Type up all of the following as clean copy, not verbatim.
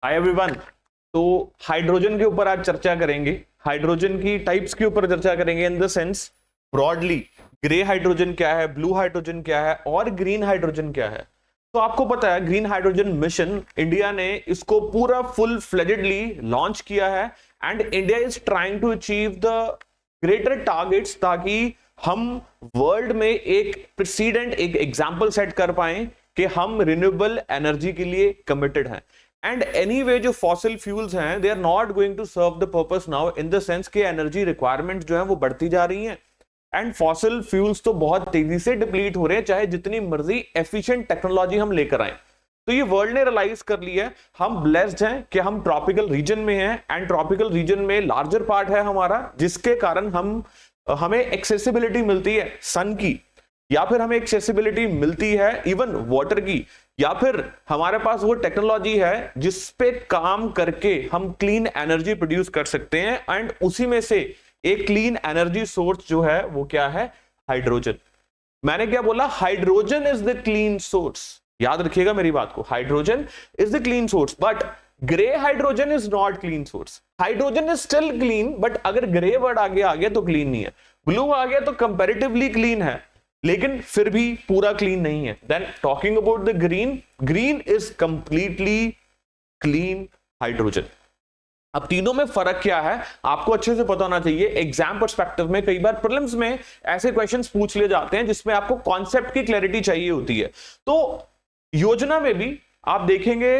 Hi everyone. तो hydrogen के ऊपर आज चर्चा करेंगे, हाइड्रोजन की टाइप्स के ऊपर चर्चा करेंगे इन the sense broadly grey hydrogen क्या है, ब्लू हाइड्रोजन क्या है और ग्रीन हाइड्रोजन क्या है। तो आपको पता है ग्रीन हाइड्रोजन मिशन इंडिया ने इसको पूरा फुल फ्लेजेडली लॉन्च किया है and India is trying to achieve the greater targets ताकि हम वर्ल्ड में एक प्रेसिडेंट, एक एग्जाम्पल सेट कर पाए कि हम रिन्यूएबल एनर्जी के लिए कमिटेड हैं। एंड एनीवे जो फॉसिल फ्यूल्स हैं they are not going to serve the purpose now in the sense के एनर्जी रिक्वायरमेंट जो है वो बढ़ती जा रही हैं एंड फॉसिल फ्यूल्स तो बहुत तेजी से डिप्लीट हो रहे हैं, चाहे जितनी मर्जी एफिशिएंट टेक्नोलॉजी हम लेकर आए। तो ये वर्ल्ड ने रियलाइज कर लिया है, हम ब्लेस्ड हैं कि हम ट्रॉपिकल रीजन में हैं एंड ट्रॉपिकल रीजन में लार्जर पार्ट है हमारा, जिसके कारण हमें एक्सेसिबिलिटी मिलती है सन की, या फिर हमें एक्सेसिबिलिटी मिलती है इवन वाटर की, या फिर हमारे पास वो टेक्नोलॉजी है जिस पे काम करके हम क्लीन एनर्जी प्रोड्यूस कर सकते हैं एंड उसी में से एक क्लीन एनर्जी सोर्स जो है वो क्या है, हाइड्रोजन। मैंने क्या बोला, hydrogen is the clean source. याद रखिएगा मेरी बात को, hydrogen is the clean source but grey hydrogen is not clean source. Hydrogen is still clean but अगर ग्रे वर्ड आगे आ गया तो क्लीन नहीं है, ब्लू आ गया तो कंपैरेटिवली क्लीन है लेकिन फिर भी पूरा क्लीन नहीं है। Then talking about the green, green is completely clean hydrogen. अब तीनों में फर्क क्या है आपको अच्छे से पता होना चाहिए। एग्जाम पर्सपेक्टिव में कई बार प्रीलिम्स में ऐसे क्वेश्चंस पूछ लिए जाते हैं जिसमें आपको कॉन्सेप्ट की क्लैरिटी चाहिए होती है। तो योजना में भी आप देखेंगे,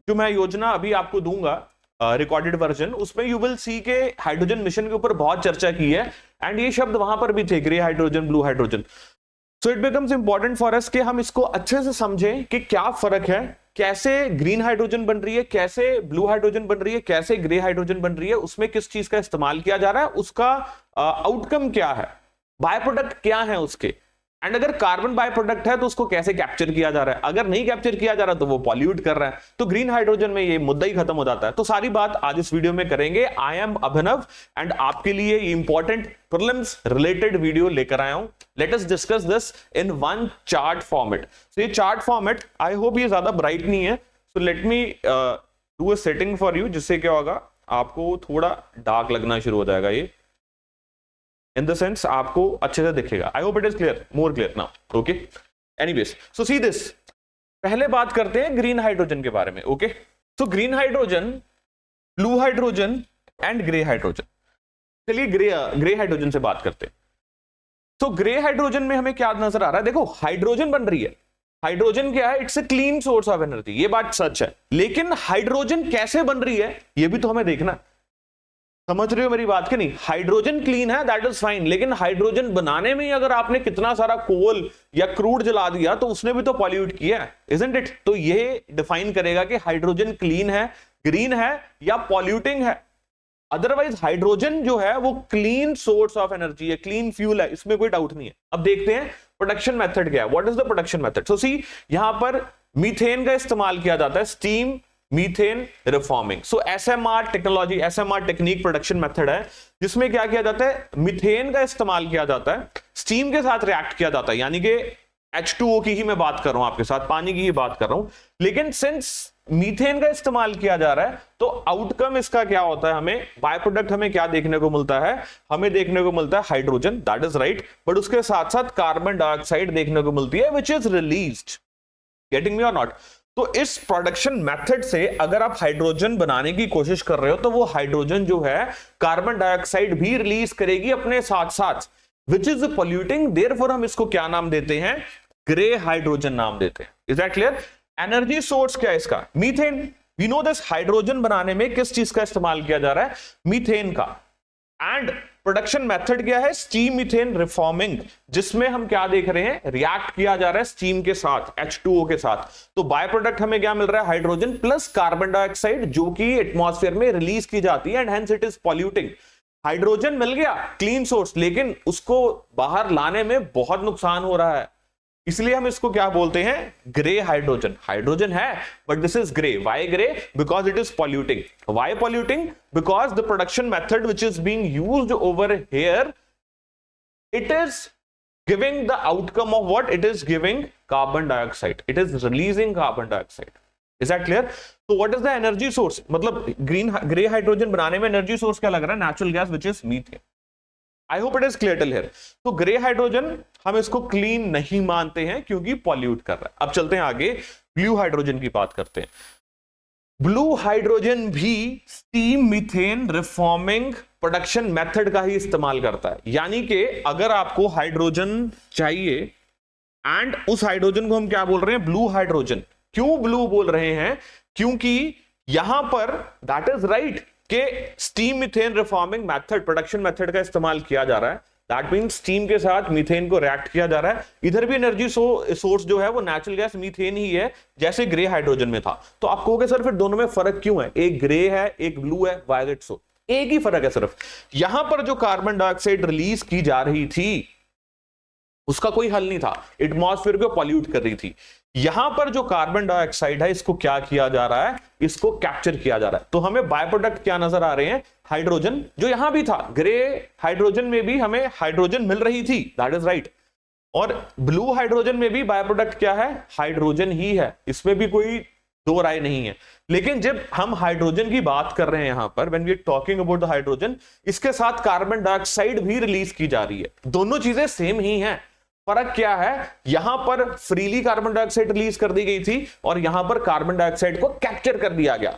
जो मैं योजना अभी आपको दूंगा रिकॉर्डेड वर्जन, उसमें यू विल सी के हाइड्रोजन मिशन के ऊपर बहुत चर्चा की है एंड ये शब्द वहां पर भी थे, grey hydrogen, blue hydrogen. So it becomes important for us कि हम इसको अच्छे से समझें कि क्या फर्क है, कैसे ग्रीन हाइड्रोजन बन रही है, कैसे ब्लू हाइड्रोजन बन रही है, कैसे ग्रे हाइड्रोजन बन रही है, उसमें किस चीज का इस्तेमाल किया जा रहा है, उसका आउटकम क्या है, बाय प्रोडक्ट क्या है उसके, एंड अगर कार्बन बाय प्रोडक्ट है तो उसको कैसे कैप्चर किया जा रहा है, अगर नहीं कैप्चर किया जा रहा तो वो पॉल्यूट कर रहा है। तो ग्रीन हाइड्रोजन में ये मुद्दा ही खत्म हो जाता है। तो सारी बात आज इस वीडियो में करेंगे। आई एम अभिनव एंड आपके लिए इंपॉर्टेंट प्रीलिम्स रिलेटेड वीडियो लेकर आया हूं। Let us discuss this in one chart format. तो ये चार्ट फॉर्मेट आई होप ये ज्यादा ब्राइट नहीं है, so let me do a setting for you, जिससे क्या होगा आपको थोड़ा डार्क लगना शुरू हो जाएगा ये, इन द सेंस आपको अच्छे से दिखेगा। I hope it is clear, more clear now. Okay, anyways so see this, पहले बात करते हैं ग्रीन हाइड्रोजन के बारे में। ओके, तो green hydrogen, blue hydrogen and grey hydrogen. चलिए ग्रे हाइड्रोजन से बात करते हैं। तो ग्रे हाइड्रोजन में हमें क्या नजर आ रहा है, देखो हाइड्रोजन बन रही है, हाइड्रोजन क्या है, it's a clean source of energy, ये बात सच है, लेकिन हाइड्रोजन कैसे बन रही है ये भी तो हमें देखना है। समझ रहे हो मेरी बात कि नहीं? हाइड्रोजन क्लीन है, दैट इज फाइन, लेकिन हाइड्रोजन बनाने में अगर आपने कितना सारा कोल या क्रूड जला दिया तो उसने भी तो पॉल्यूट किया है, इजंट इट? तो ये डिफाइन करेगा कि हाइड्रोजन क्लीन है, ग्रीन है या पॉल्यूटिंग है। अदरवाइज हाइड्रोजन जो है वो क्लीन सोर्स ऑफ एनर्जी है, क्लीन फ्यूल है, इसमें कोई डाउट नहीं है। अब देखते हैं प्रोडक्शन मेथड क्या है, what is the production method. So see, यहां पर मीथेन का इस्तेमाल किया जाता है, steam methane reforming. So SMR technology, SMR technique production method है, जिसमें क्या किया जाता है, मीथेन का इस्तेमाल किया जाता है, स्टीम के साथ रिएक्ट किया जाता है, यानी कि H2O की ही मैं बात कर रहा हूं आपके साथ, पानी की ही बात कर रहा हूं, लेकिन सिंस मीथेन का इस्तेमाल किया जा रहा है तो आउटकम इसका क्या होता है, हमें बाय प्रोडक्ट हमें क्या देखने को मिलता है, हमें देखने को मिलता है hydrogen, that is right, but उसके साथ साथ कार्बन डाइऑक्साइड देखने को मिलती है which is released. Getting me और नॉट? तो इस प्रोडक्शन मेथड से अगर आप हाइड्रोजन बनाने की कोशिश कर रहे हो तो वो हाइड्रोजन जो है कार्बन डाइऑक्साइड भी रिलीज करेगी अपने साथ साथ, विच इज पॉल्यूटिंग, देयरफॉर हम इसको क्या नाम देते हैं, ग्रे हाइड्रोजन नाम देते हैं। Is that clear? Energy source क्या है इसका, methane. We know this, hydrogen बनाने में किस चीज का इस्तेमाल किया जा रहा है, मीथेन का। एंड प्रोडक्शन मेथड क्या है, स्टीम मीथेन रिफॉर्मिंग, जिसमें हम क्या देख रहे हैं, रिएक्ट किया जा रहा है स्टीम के साथ, H2O के साथ। तो बाय प्रोडक्ट हमें क्या मिल रहा है, हाइड्रोजन प्लस कार्बन डाइऑक्साइड, जो कि एटमॉस्फेयर में रिलीज की जाती है and hence it is polluting. Hydrogen मिल गया क्लीन सोर्स, लेकिन उसको बाहर लाने में बहुत नुकसान हो रहा है, इसलिए हम इसको क्या बोलते हैं, ग्रे हाइड्रोजन। हाइड्रोजन है but this is grey. Why grey? Because it is polluting. Why polluting? Because the production method which is being used over here, it is giving the outcome of what, it is giving carbon dioxide, it is releasing carbon dioxide. Is that clear? तो what is the energy source, मतलब grey hydrogen बनाने में energy source क्या लग रहा है? Natural gas which is methane. I hope it is clear till here. तो grey hydrogen हम इसको क्लीन नहीं मानते हैं क्योंकि पॉल्यूट कर रहा है। अब चलते हैं आगे, ब्लू हाइड्रोजन की बात करते हैं। ब्लू हाइड्रोजन भी steam methane reforming production method का ही इस्तेमाल करता है। यानी कि अगर आपको हाइड्रोजन चाहिए एंड उस हाइड्रोजन को हम क्या बोल रहे हैं? Blue hydrogen. क्यों ब्लू बोल रहे हैं? क्योंकि यहां पर दैट इज राइट कि steam methane reforming method, production method का इस्तेमाल किया जा रहा है। दैट मींस स्टीम के साथ मीथेन को रिएक्ट किया जा रहा है। इधर भी एनर्जी सोर्स जो है वो नेचुरल गैस मीथेन ही है, जैसे ग्रे हाइड्रोजन में था। तो आप कहोगे सर फिर दोनों में फर्क क्यों है? एक ग्रे है एक ब्लू है, व्हाई इज इट सो? एक ही फर्क है सिर्फ, यहां पर जो कार्बन डाइऑक्साइड रिलीज की जा रही थी उसका कोई हल नहीं था, एटमॉस्फेयर को पॉल्यूट कर रही थी। यहां पर जो कार्बन डाइऑक्साइड है इसको क्या किया जा रहा है? इसको कैप्चर किया जा रहा है। तो हमें बाय प्रोडक्ट क्या नजर आ रहे हैं? हाइड्रोजन, जो यहां भी था ग्रे हाइड्रोजन में भी हमें हाइड्रोजन मिल रही थी, दैट इज राइट। और ब्लू हाइड्रोजन में भी बाय प्रोडक्ट क्या है? हाइड्रोजन ही है, इसमें भी कोई दो राय नहीं है। लेकिन जब हम हाइड्रोजन की बात कर रहे हैं यहां पर, when we are talking about the hydrogen, इसके साथ कार्बन डाइऑक्साइड भी रिलीज की जा रही है। दोनों चीजें सेम ही हैं। फर्क क्या है? यहां पर फ्रीली कार्बन डाइऑक्साइड रिलीज कर दी गई थी और यहां पर कार्बन डाइऑक्साइड को कैप्चर कर दिया गया।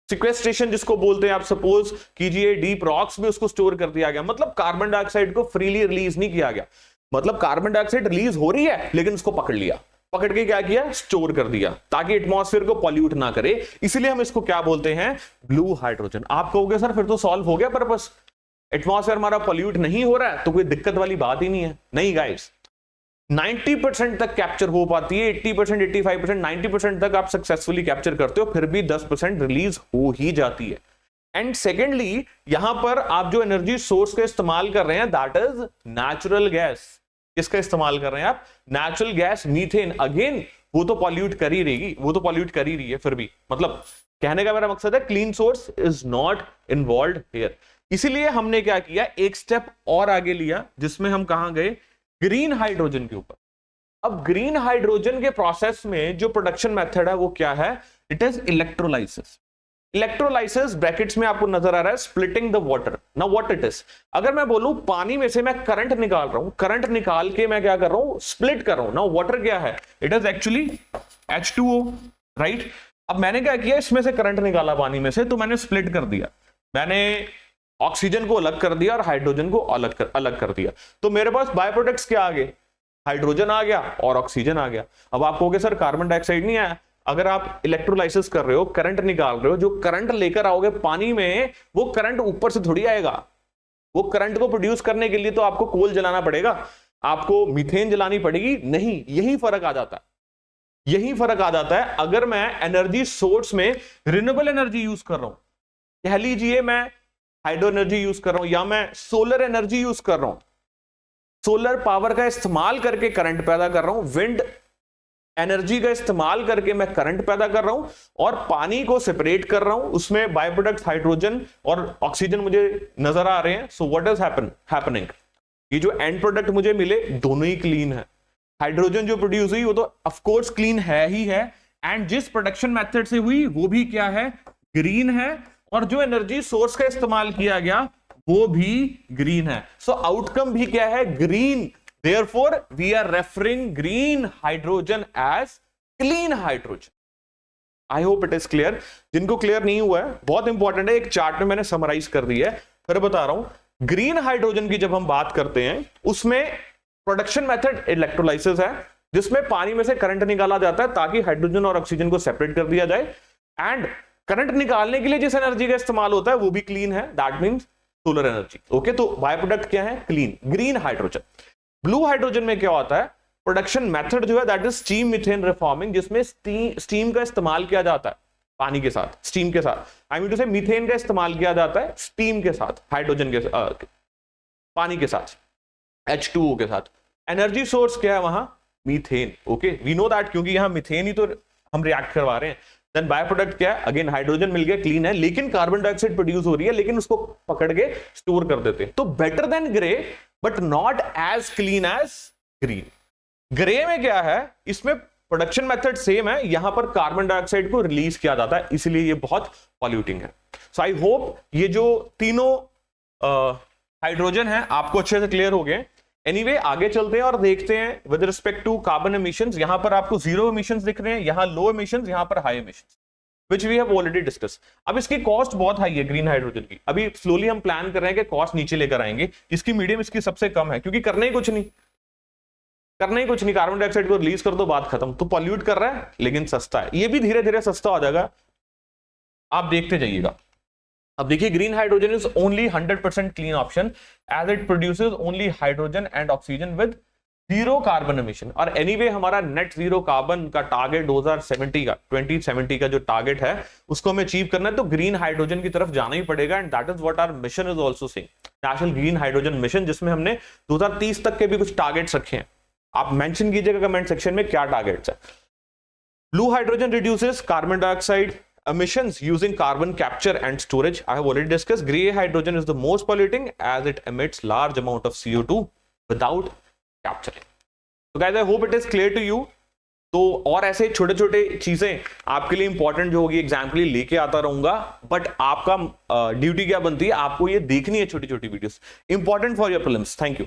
सिक्वेस्ट्रेशन जिसको बोलते हैं, आप सपोज कीजिए डीप रॉक्स में उसको स्टोर कर दिया गया। मतलब कार्बन डाइऑक्साइड को फ्रीली रिलीज नहीं किया गया, मतलब कार्बन डाइऑक्साइड रिलीज हो रही है लेकिन उसको पकड़ लिया, पकड़ के क्या किया? स्टोर कर दिया, ताकि एटमॉस्फेयर को पॉल्यूट ना करे। इसलिए हम इसको क्या बोलते हैं? Blue hydrogen. आप कहोगे सर फिर तो सॉल्व हो गया पर्पस, एटमॉस्फेयर हमारा पॉल्यूट नहीं हो रहा है तो कोई दिक्कत वाली बात ही नहीं है। नहीं गाइस, 90% तक कैप्चर हो पाती है, 80%, 85%, 90% तक आप सक्सेसफुली कैप्चर करते हो, फिर भी 10% रिलीज हो ही जाती है। एंड सेकेंडली, यहां पर आप जो एनर्जी सोर्स का इस्तेमाल कर रहे हैं दैट इज नेचुरल गैस। किसका इस्तेमाल कर रहे हैं आप? Natural gas methane. अगेन वो तो पॉल्यूट कर ही रहेगी, वो तो पॉल्यूट कर ही रही है। फिर भी मतलब कहने का मेरा मकसद है clean source is not involved here. इसीलिए हमने क्या किया, एक स्टेप और आगे लिया, जिसमें हम कहां गए? ग्रीन हाइड्रोजन के ऊपर। अब ग्रीन हाइड्रोजन के प्रोसेस में जो प्रोडक्शन मेथड है वो क्या है? It is electrolysis. Electrolysis brackets में आपको नजर आ रहा है splitting the water. Now what it is? अगर मैं बोलूं पानी में से मैं करंट निकाल रहा हूं, करंट निकाल के मैं क्या कर रहा हूं? स्प्लिट कर रहा हूं। नाउ वाटर क्या है? It is actually H2O, right? अब मैंने क्या किया, इसमें से करंट निकाला पानी में से, तो मैंने स्प्लिट कर दिया, मैंने ऑक्सीजन को अलग कर दिया और हाइड्रोजन को अलग कर दिया। तो मेरे पास बाय प्रोडक्ट्स क्या आ गए? हाइड्रोजन आ गया और ऑक्सीजन आ गया। अब आप कहोगे सर कार्बन डाइऑक्साइड नहीं आया। अगर आप इलेक्ट्रोलाइसिस कर रहे हो, करंट निकाल रहे हो, जो करंट लेकर आओगे पानी में, वो करंट ऊपर से थोड़ी आएगा। वो करंट को प्रोड्यूस करने के लिए तो आपको कोल जलाना पड़ेगा, आपको मीथेन जलानी पड़ेगी। नहीं, यही फर्क आ जाता है, यही फर्क आ जाता है। अगर मैं एनर्जी सोर्स में रिन्यूएबल एनर्जी यूज कर रहा हूं, कह लीजिए मैं हाइड्रो एनर्जी यूज कर रहा हूं या मैं सोलर एनर्जी यूज कर रहा हूं, सोलर पावर का इस्तेमाल करके करंट पैदा कर रहा हूं, विंड एनर्जी का इस्तेमाल करके मैं करंट पैदा कर रहा हूं और पानी को सेपरेट कर रहा हूं, उसमें बाय प्रोडक्ट हाइड्रोजन और ऑक्सीजन मुझे नजर आ रहे हैं। So what is happening? ये जो एंड प्रोडक्ट मुझे मिले दोनों ही क्लीन है। हाइड्रोजन जो प्रोड्यूस हुई वो तो ऑफ कोर्स क्लीन है ही है, एंड जिस प्रोडक्शन मेथड से हुई वो भी क्या है? ग्रीन है। और जो एनर्जी सोर्स का इस्तेमाल किया गया वो भी ग्रीन है। सो आउटकम भी क्या है? Green. Therefore, we are referring green hydrogen as clean hydrogen. I hope it is clear. जिनको क्लियर नहीं हुआ है, बहुत इंपॉर्टेंट है, एक चार्ट में मैंने समराइज कर दी है, फिर बता रहा हूं। ग्रीन हाइड्रोजन की जब हम बात करते हैं उसमें प्रोडक्शन मेथड इलेक्ट्रोलाइसिस है, जिसमें पानी में से करंट निकाला जाता है ताकि हाइड्रोजन और ऑक्सीजन को सेपरेट कर दिया जाए। एंड करंट निकालने के लिए जिस एनर्जी का इस्तेमाल होता है वो भी क्लीन है, that means solar energy. Okay, तो बाय प्रोडक्ट क्या है? Clean, green hydrogen. Blue hydrogen में क्या होता है? प्रोडक्शन मेथड जो है that is steam methane reforming, जिसमें स्टीम का इस्तेमाल किया जाता है पानी के साथ, स्टीम के साथ। आई मीन टू से मीथेन का इस्तेमाल किया जाता है स्टीम के साथ, हाइड्रोजन के पानी के साथ, H2O के साथ। एनर्जी सोर्स क्या है वहां? Methane. Okay, we know that, क्योंकि यहां मीथेन ही तो हम रिएक्ट करवा रहे हैं। देन बाय प्रोडक्ट क्या है? अगेन हाइड्रोजन मिल गया, क्लीन है, लेकिन कार्बन डाइऑक्साइड प्रोड्यूस हो रही है, लेकिन उसको पकड़ के स्टोर कर देते हैं। तो better than grey but not as clean as green. Grey में क्या है? इसमें प्रोडक्शन मेथड सेम है, यहां पर कार्बन डाइऑक्साइड को रिलीज किया जाता है, इसलिए ये बहुत पॉल्यूटिंग है। सो आई होप ये जो तीनों हाइड्रोजन है आपको अच्छे से क्लियर हो गए। एनीवे आगे चलते हैं और देखते हैं with respect to carbon emissions. यहां पर आपको जीरो एमिशंस दिख रहे हैं, यहां लो एमिशंस, यहां पर high emissions, which we have already discuss. अब इसकी कॉस्ट बहुत हाई है ग्रीन हाइड्रोजन की, अभी स्लोली हम प्लान कर रहे हैं कि कॉस्ट नीचे लेकर आएंगे, इसकी मीडियम इसकी सबसे कम है, क्योंकि करना ही कुछ नहीं, कार्बन डाइऑक्साइड को रिलीज कर दो, बात खत्म। तो पॉल्यूट कर रहा है लेकिन सस्ता है, ये भी धीरे धीरे सस्ता हो जाएगा, आप देखते जाइएगा। अब देखिए green hydrogen is only 100% clean option as it produces only hydrogen and oxygen with zero carbon emission. और एनीवे हमारा नेट जीरो कार्बन का टारगेट 2070 का जो टारगेट है उसको हमें अचीव करना है, तो ग्रीन हाइड्रोजन की तरफ जाना ही पड़ेगा। And that is what our mission is also saying, national green hydrogen mission, जिसमें हमने 2030 तक के भी कुछ टारगेट्स रखे हैं। आप मेंशन कीजिएगा कमेंट सेक्शन में क्या टारगेट्स है। Blue hydrogen reduces carbon dioxide emissions using carbon capture and storage. I have already discussed. Gray hydrogen is the most polluting as it emits large amount of CO2 without capturing. So guys, I hope it is clear to you. तो और ऐसे छोटे छोटे चीजें आपके लिए important जो होगी एग्जाम के लिए लेके आता रहूंगा, बट आपका ड्यूटी क्या बनती है, आपको ये देखनी है छोटी छोटी videos, important for your prelims. Thank you.